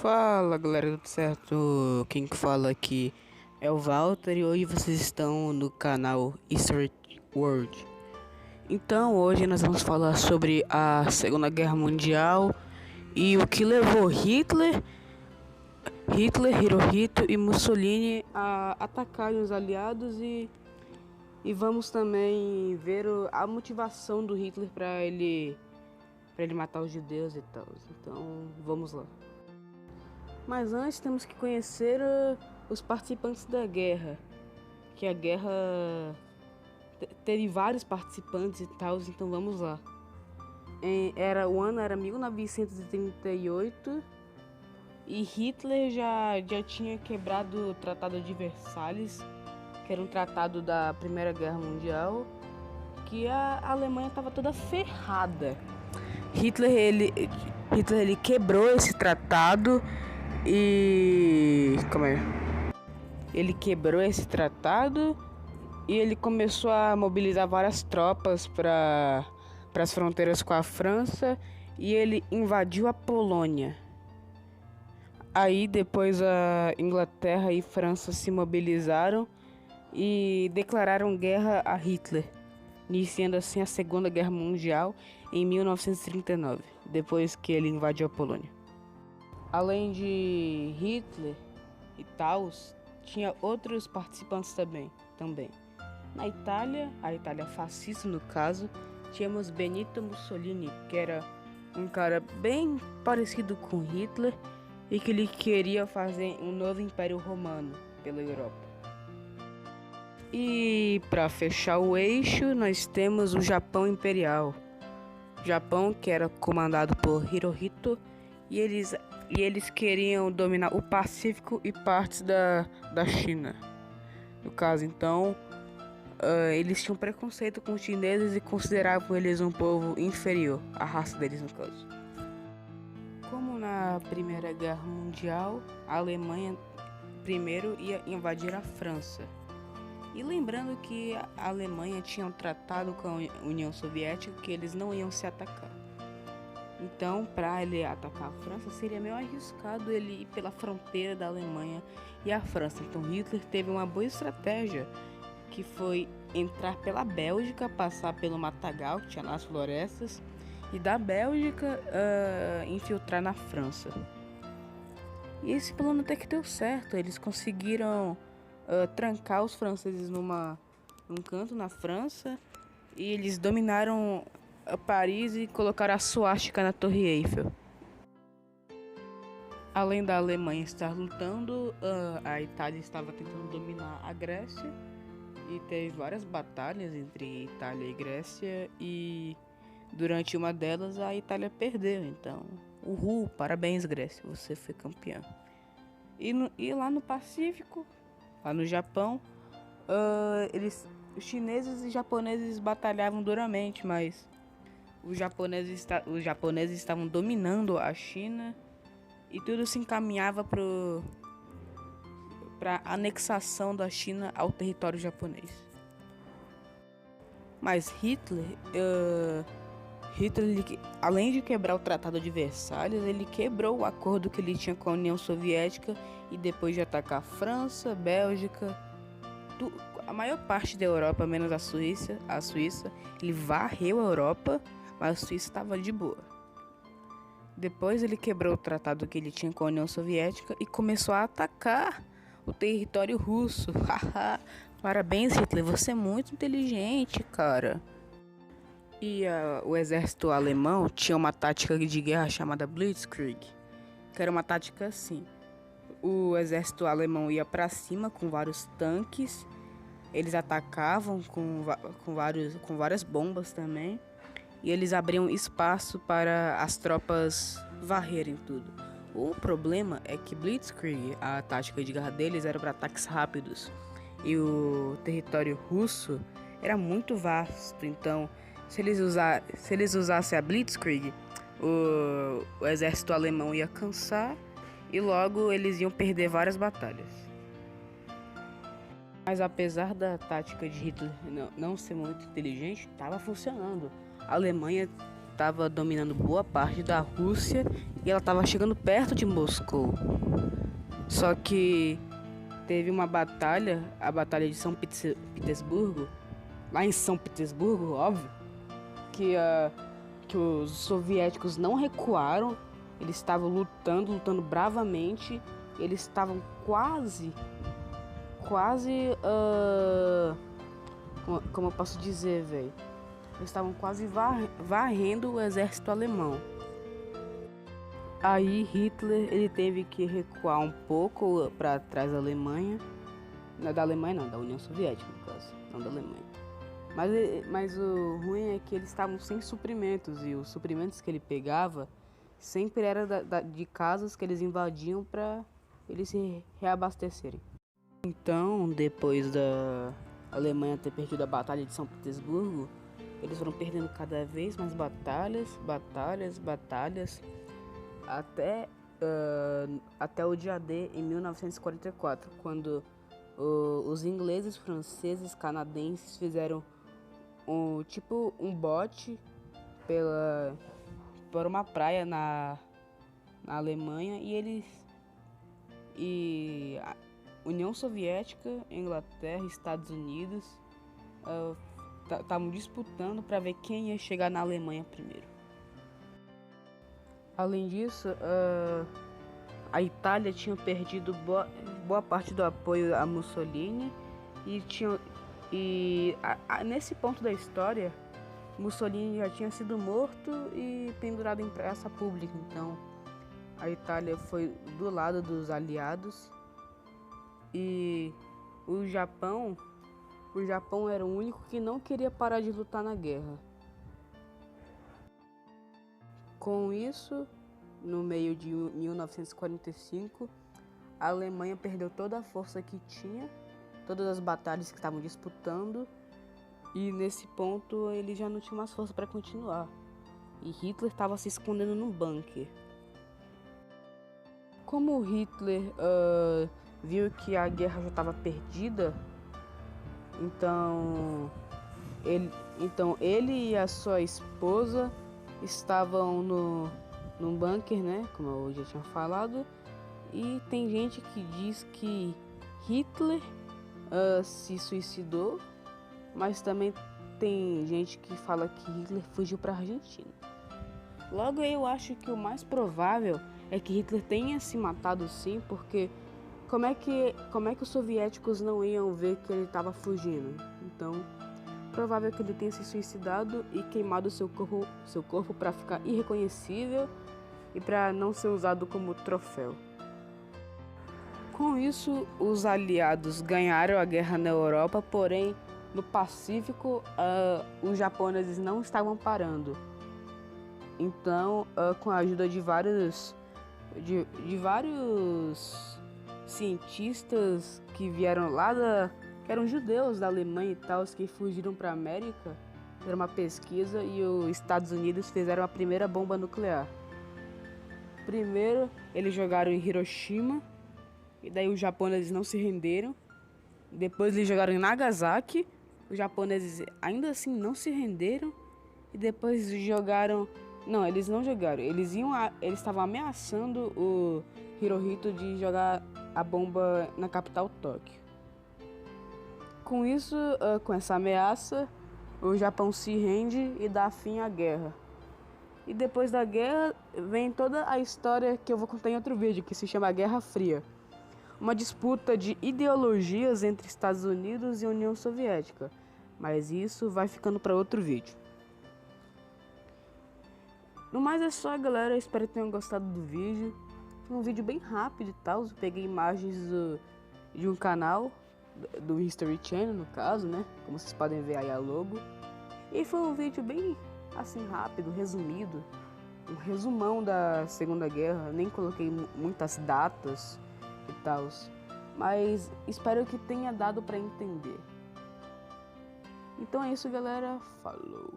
Fala galera, tudo certo? Quem que fala aqui é o Walter e hoje vocês estão no canal History World. Então hoje nós vamos falar sobre a Segunda Guerra Mundial e o que levou Hitler, Hirohito e Mussolini a atacarem os aliados e vamos também ver a motivação do Hitler para ele matar os judeus e tal. Então vamos lá. Mas antes temos que conhecer os participantes da guerra. Que a guerra teve vários participantes e tal, então vamos lá. O ano era 1938 e Hitler já tinha quebrado o Tratado de Versalhes, que era um tratado da Primeira Guerra Mundial, que a Alemanha estava toda ferrada. Hitler ele quebrou esse tratado. Ele quebrou esse tratado e ele começou a mobilizar várias tropas para as fronteiras com a França e ele invadiu a Polônia. Aí depois a Inglaterra e França se mobilizaram e declararam guerra a Hitler, iniciando assim a Segunda Guerra Mundial em 1939, depois que ele invadiu a Polônia. Além de Hitler e tal, tinha outros participantes também. Na Itália, a Itália fascista no caso, tínhamos Benito Mussolini, que era um cara bem parecido com Hitler e que ele queria fazer um novo Império Romano pela Europa. E para fechar o eixo, nós temos o Japão Imperial. Japão que era comandado por Hirohito e eles queriam dominar o Pacífico e partes da China. No caso, então, eles tinham preconceito com os chineses e consideravam eles um povo inferior, a raça deles no caso. Como na Primeira Guerra Mundial, a Alemanha primeiro ia invadir a França. E lembrando que a Alemanha tinha um tratado com a União Soviética que eles não iam se atacar. Então, para ele atacar a França, seria meio arriscado ele ir pela fronteira da Alemanha e a França. Então, Hitler teve uma boa estratégia, que foi entrar pela Bélgica, passar pelo Matagal, que tinha nas florestas, e da Bélgica infiltrar na França. E esse plano até que deu certo. Eles conseguiram trancar os franceses num canto na França e eles dominaram Paris e colocaram a suástica na Torre Eiffel. Além da Alemanha estar lutando, a Itália estava tentando dominar a Grécia e teve várias batalhas entre Itália e Grécia e durante uma delas a Itália perdeu. Então, parabéns Grécia, você foi campeã. E lá no Pacífico, lá no Japão, os chineses e japoneses batalhavam duramente, mas os japoneses estavam dominando a China e tudo se encaminhava para a anexação da China ao território japonês. Mas Hitler, além de quebrar o Tratado de Versalhes, ele quebrou o acordo que ele tinha com a União Soviética e depois de atacar a França, Bélgica, a maior parte da Europa, menos a Suíça, ele varreu a Europa, mas a Suíça estava de boa. Depois ele quebrou o tratado que ele tinha com a União Soviética e começou a atacar o território russo. Parabéns, Hitler, você é muito inteligente, cara. E o exército alemão tinha uma tática de guerra chamada Blitzkrieg, que era uma tática assim. O exército alemão ia para cima com vários tanques, eles atacavam com várias bombas também, e eles abriam espaço para as tropas varrerem tudo. O problema é que Blitzkrieg, a tática de guerra deles, era para ataques rápidos, e o território russo era muito vasto, então se eles usassem a Blitzkrieg, o exército alemão ia cansar e logo eles iam perder várias batalhas. Mas apesar da tática de Hitler não ser muito inteligente, estava funcionando. A Alemanha estava dominando boa parte da Rússia e ela estava chegando perto de Moscou. Só que teve uma batalha, a Batalha de São Petersburgo, lá em São Petersburgo, óbvio, que os soviéticos não recuaram, eles estavam lutando bravamente, eles estavam quase, como eu posso dizer, velho? Eles estavam quase varrendo o exército alemão. Aí Hitler ele teve que recuar um pouco para trás da Alemanha. Não é da Alemanha não, da União Soviética no caso, não da Alemanha. Mas o ruim é que eles estavam sem suprimentos e os suprimentos que ele pegava sempre era de casas que eles invadiam para eles se reabastecerem. Então, depois da Alemanha ter perdido a Batalha de São Petersburgo, eles foram perdendo cada vez mais batalhas, até o dia D em 1944, quando os ingleses, franceses, canadenses fizeram um bote por uma praia na Alemanha e a União Soviética, Inglaterra e Estados Unidos estavam disputando para ver quem ia chegar na Alemanha primeiro. Além disso, a Itália tinha perdido boa parte do apoio a Mussolini e nesse ponto da história, Mussolini já tinha sido morto e pendurado em praça pública. Então, a Itália foi do lado dos aliados e o Japão era o único que não queria parar de lutar na guerra. Com isso, no meio de 1945, a Alemanha perdeu toda a força que tinha, todas as batalhas que estavam disputando, e nesse ponto ele já não tinha mais força para continuar. E Hitler estava se escondendo num bunker. Como Hitler viu que a guerra já estava perdida, então ele e a sua esposa estavam num bunker, né? Como eu já tinha falado. E tem gente que diz que Hitler se suicidou, mas também tem gente que fala que Hitler fugiu para a Argentina. Logo, eu acho que o mais provável é que Hitler tenha se matado sim, porque como é que os soviéticos não iam ver que ele estava fugindo? Então, provável que ele tenha se suicidado e queimado seu corpo para ficar irreconhecível e para não ser usado como troféu. Com isso, os aliados ganharam a guerra na Europa, porém no Pacífico os japoneses não estavam parando. Então, com a ajuda de vários cientistas que vieram que eram judeus da Alemanha e tal, que fugiram para a América, fizeram uma pesquisa e os Estados Unidos fizeram a primeira bomba nuclear. Primeiro, eles jogaram em Hiroshima, e daí os japoneses não se renderam. Depois eles jogaram em Nagasaki, os japoneses ainda assim não se renderam. E depois jogaram... Não, eles não jogaram, eles estavam ameaçando o Hirohito de jogar a bomba na capital Tóquio. Com isso, com essa ameaça, o Japão se rende e dá fim à guerra. E depois da guerra vem toda a história que eu vou contar em outro vídeo, que se chama Guerra Fria. Uma disputa de ideologias entre Estados Unidos e União Soviética. Mas isso vai ficando para outro vídeo. No mais é só, galera. Eu espero que tenham gostado do vídeo. Foi um vídeo bem rápido e tal. Eu peguei imagens de um canal, do History Channel no caso, né? Como vocês podem ver aí a logo. E foi um vídeo bem assim rápido, resumido. Um resumão da Segunda Guerra. Nem coloquei muitas datas e tal. Mas espero que tenha dado para entender. Então é isso, galera. Falou!